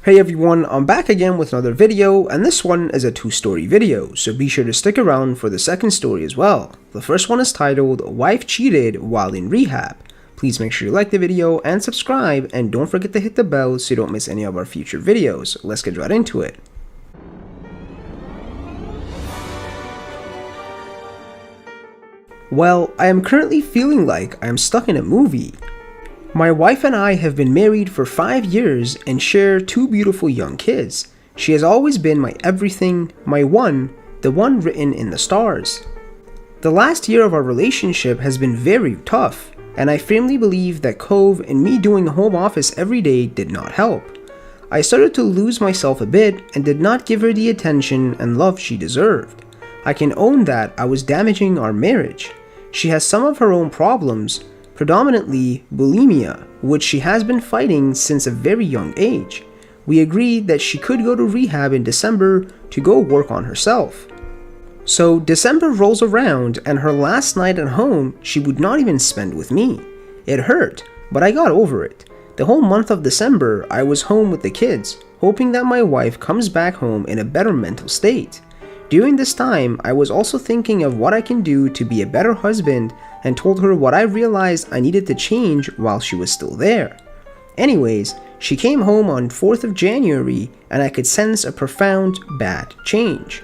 Hey everyone, I'm back again with another video, and this one is a two-story video, so be sure to stick around for the second story as well. The first one is titled, Wife Cheated While in Rehab. Please make sure you like the video and subscribe, and don't forget to hit the bell so you don't miss any of our future videos. Let's get right into it. Well, I am currently feeling like I am stuck in a movie. My wife and I have been married for 5 years and share 2 beautiful young kids. She has always been my everything, my one, the one written in the stars. The last year of our relationship has been very tough, and I firmly believe that Cove and me doing home office every day did not help. I started to lose myself a bit and did not give her the attention and love she deserved. I can own that I was damaging our marriage. She has some of her own problems, predominantly bulimia, which she has been fighting since a very young age. We agreed that she could go to rehab in December to go work on herself. So December rolls around, and her last night at home she would not even spend with me. It hurt, but I got over it. The whole month of December I was home with the kids, hoping that my wife comes back home in a better mental state. During this time, I was also thinking of what I can do to be a better husband and told her what I realized I needed to change while she was still there. Anyways, she came home on 4th of January and I could sense a profound bad change.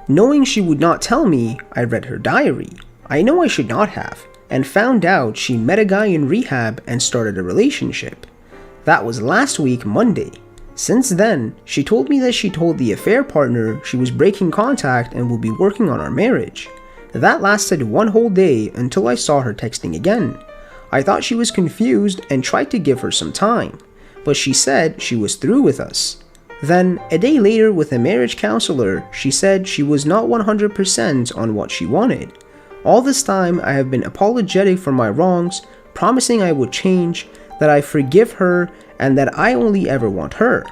Knowing she would not tell me, I read her diary. I know I should not have, and found out she met a guy in rehab and started a relationship. That was last week, Monday. Since then, she told me that she told the affair partner she was breaking contact and will be working on our marriage. That lasted 1 whole day until I saw her texting again. I thought she was confused and tried to give her some time, but she said she was through with us. Then, a day later with a marriage counselor, she said she was not 100% on what she wanted. All this time, I have been apologetic for my wrongs, promising I would change, that I forgive her, and that I only ever want her.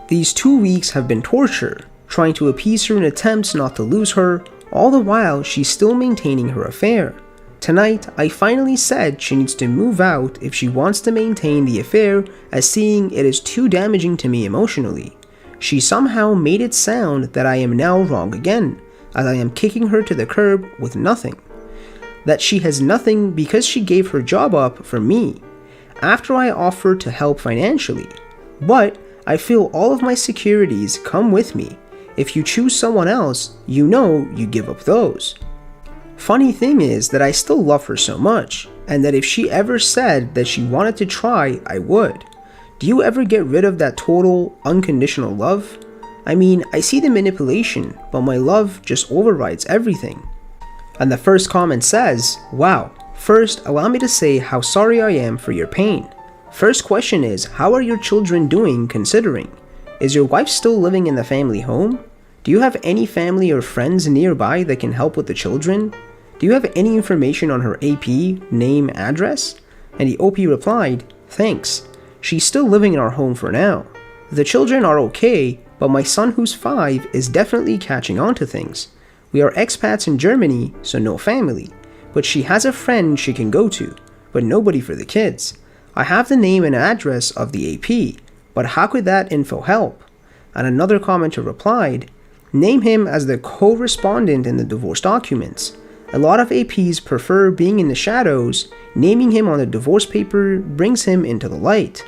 These 2 weeks have been torture, trying to appease her in attempts not to lose her, all the while she's still maintaining her affair. Tonight, I finally said she needs to move out if she wants to maintain the affair, as seeing it is too damaging to me emotionally. She somehow made it sound that I am now wrong again, as I am kicking her to the curb with nothing. That she has nothing because she gave her job up for me, after I offered to help financially. But I feel all of my securities come with me. If you choose someone else, you know you give up those. Funny thing is that I still love her so much, and that if she ever said that she wanted to try, I would. Do you ever get rid of that total, unconditional love? I mean, I see the manipulation, but my love just overrides everything. And the first comment says, wow. First, allow me to say how sorry I am for your pain. First question is, how are your children doing considering? Is your wife still living in the family home? Do you have any family or friends nearby that can help with the children? Do you have any information on her AP, name, address? And the OP replied, thanks. She's still living in our home for now. The children are okay, but my son who's 5 is definitely catching on to things. We are expats in Germany, so no family. But she has a friend she can go to, but nobody for the kids. I have the name and address of the AP, but how could that info help? And another commenter replied, name him as the co-respondent in the divorce documents. A lot of APs prefer being in the shadows. Naming him on the divorce paper brings him into the light.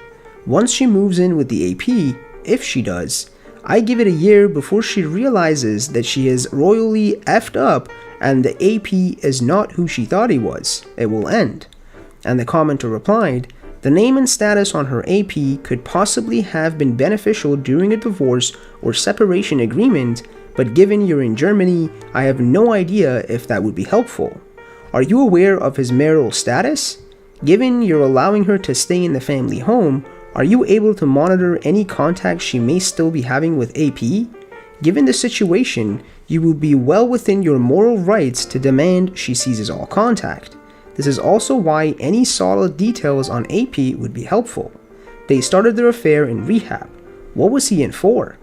Once she moves in with the AP, if she does, I give it a year before she realizes that she is royally effed up and the AP is not who she thought he was. It will end. And the commenter replied, the name and status on her AP could possibly have been beneficial during a divorce or separation agreement, but given you're in Germany, I have no idea if that would be helpful. Are you aware of his marital status? Given you're allowing her to stay in the family home, are you able to monitor any contacts she may still be having with AP? Given the situation, you will be well within your moral rights to demand she ceases all contact. This is also why any solid details on AP would be helpful. They started their affair in rehab. What was he in for?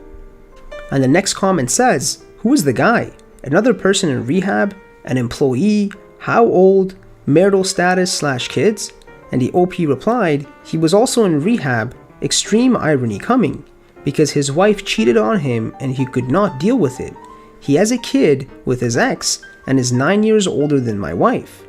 And the next comment says, who is the guy? Another person in rehab? An employee? How old? Marital status / kids? And the OP replied, he was also in rehab. Extreme irony coming. because his wife cheated on him and he could not deal with it. He has a kid with his ex and is 9 years older than my wife.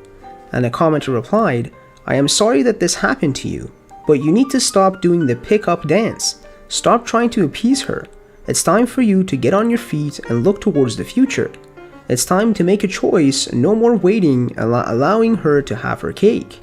And a commenter replied, I am sorry that this happened to you, but you need to stop doing the pick-up dance. Stop trying to appease her. It's time for you to get on your feet and look towards the future. It's time to make a choice, no more waiting, allowing her to have her cake.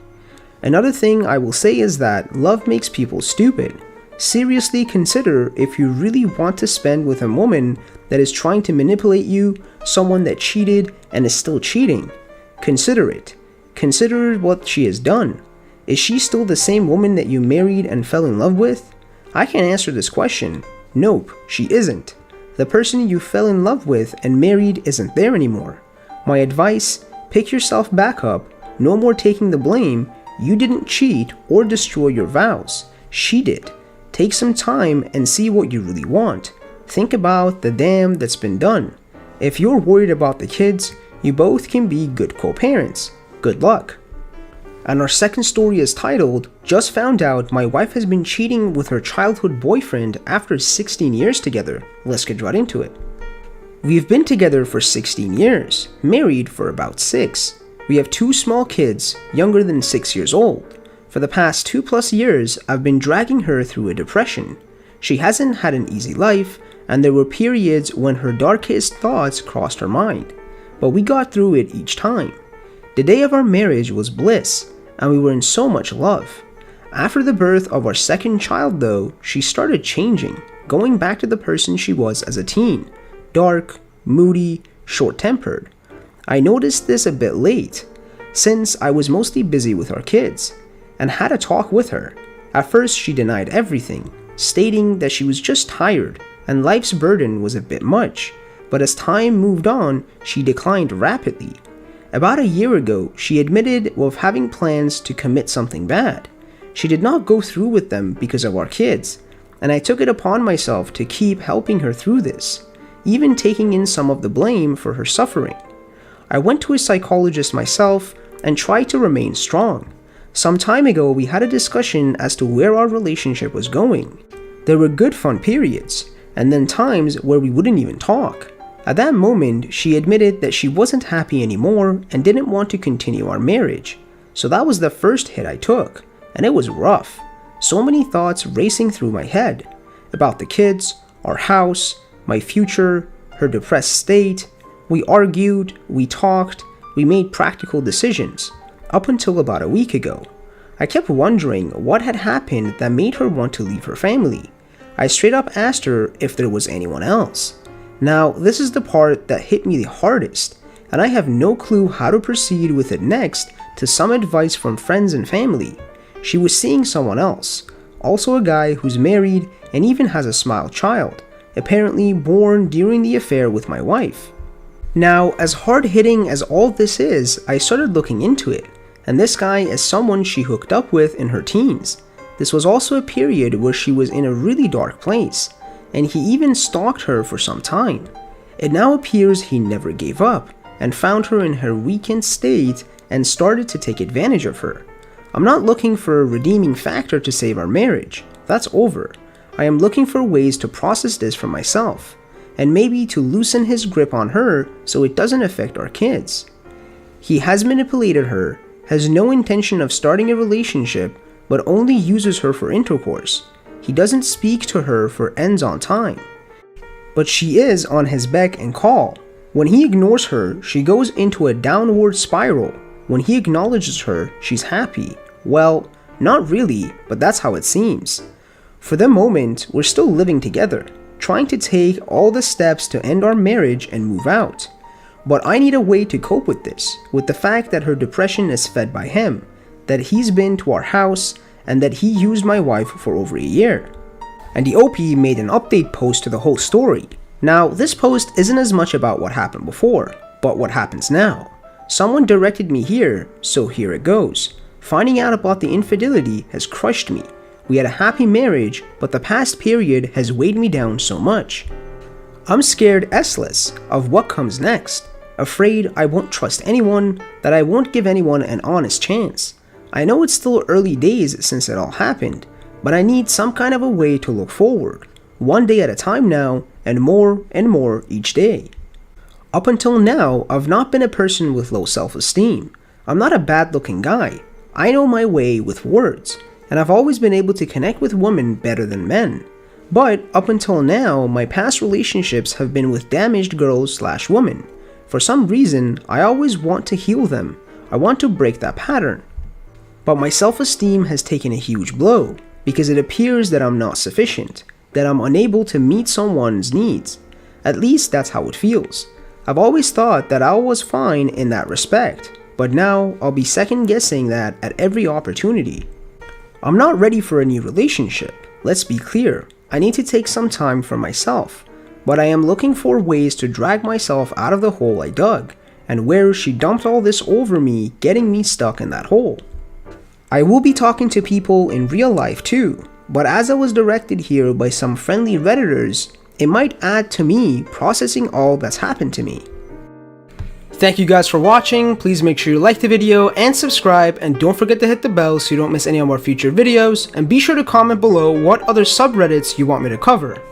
Another thing I will say is that love makes people stupid. Seriously consider if you really want to spend with a woman that is trying to manipulate you, someone that cheated and is still cheating. Consider it. Consider what she has done. Is she still the same woman that you married and fell in love with? I can answer this question. Nope, she isn't. The person you fell in love with and married isn't there anymore. My advice, pick yourself back up, no more taking the blame. You didn't cheat or destroy your vows. She did. Take some time and see what you really want. Think about the damn that's been done. If you're worried about the kids, you both can be good co-parents. Good luck. And our second story is titled, Just Found Out My Wife Has Been Cheating with Her Childhood Boyfriend After 16 Years Together. Let's get right into it. We've been together for 16 years, married for about 6. We have 2 small kids, younger than 6 years old. For the past 2+ years, I've been dragging her through a depression. She hasn't had an easy life, and there were periods when her darkest thoughts crossed her mind. But we got through it each time. The day of our marriage was bliss, and we were in so much love. After the birth of our second child though, she started changing, going back to the person she was as a teen. Dark, moody, short-tempered. I noticed this a bit late, since I was mostly busy with our kids, and had a talk with her. At first she denied everything, stating that she was just tired and life's burden was a bit much, but as time moved on, she declined rapidly. About a year ago, she admitted of having plans to commit something bad. She did not go through with them because of our kids, and I took it upon myself to keep helping her through this, even taking in some of the blame for her suffering. I went to a psychologist myself and tried to remain strong. Some time ago, we had a discussion as to where our relationship was going. There were good fun periods, and then times where we wouldn't even talk. At that moment, she admitted that she wasn't happy anymore and didn't want to continue our marriage. So that was the first hit I took, and it was rough. So many thoughts racing through my head about the kids, our house, my future, her depressed state. We argued, we talked, we made practical decisions, up until about a week ago. I kept wondering what had happened that made her want to leave her family. I straight up asked her if there was anyone else. Now, this is the part that hit me the hardest, and I have no clue how to proceed with it next to some advice from friends and family. She was seeing someone else, also a guy who's married and even has a small child, apparently born during the affair with my wife. Now, as hard-hitting as all this is, I started looking into it, and this guy is someone she hooked up with in her teens. This was also a period where she was in a really dark place, and he even stalked her for some time. It now appears he never gave up, and found her in her weakened state and started to take advantage of her. I'm not looking for a redeeming factor to save our marriage. That's over. I am looking for ways to process this for myself, and maybe to loosen his grip on her so it doesn't affect our kids. He has manipulated her, has no intention of starting a relationship, but only uses her for intercourse. He doesn't speak to her for ends on time. But she is on his beck and call. When he ignores her, she goes into a downward spiral. When he acknowledges her, she's happy. Well, not really, but that's how it seems. For the moment, we're still living together, trying to take all the steps to end our marriage and move out. But I need a way to cope with this, with the fact that her depression is fed by him, that he's been to our house, and that he used my wife for over a year. And the OP made an update post to the whole story. Now, this post isn't as much about what happened before, but what happens now. Someone directed me here, so here it goes. Finding out about the infidelity has crushed me. We had a happy marriage, but the past period has weighed me down so much. I'm scared S-less of what comes next. Afraid I won't trust anyone, that I won't give anyone an honest chance. I know it's still early days since it all happened, but I need some kind of a way to look forward. one day at a time now, and more each day. Up until now, I've not been a person with low self-esteem. I'm not a bad-looking guy. I know my way with words, and I've always been able to connect with women better than men. But up until now, my past relationships have been with damaged girls/women. For some reason, I always want to heal them. I want to break that pattern. But my self-esteem has taken a huge blow because it appears that I'm not sufficient, that I'm unable to meet someone's needs. At least that's how it feels. I've always thought that I was fine in that respect, but now I'll be second guessing that at every opportunity. I'm not ready for a new relationship. Let's be clear. I need to take some time for myself, but I am looking for ways to drag myself out of the hole I dug, and where she dumped all this over me, getting me stuck in that hole. I will be talking to people in real life too, but as I was directed here by some friendly Redditors, it might add to me processing all that's happened to me. Thank you guys for watching. Please make sure you like the video and subscribe, and don't forget to hit the bell so you don't miss any of our future videos, and be sure to comment below what other subreddits you want me to cover.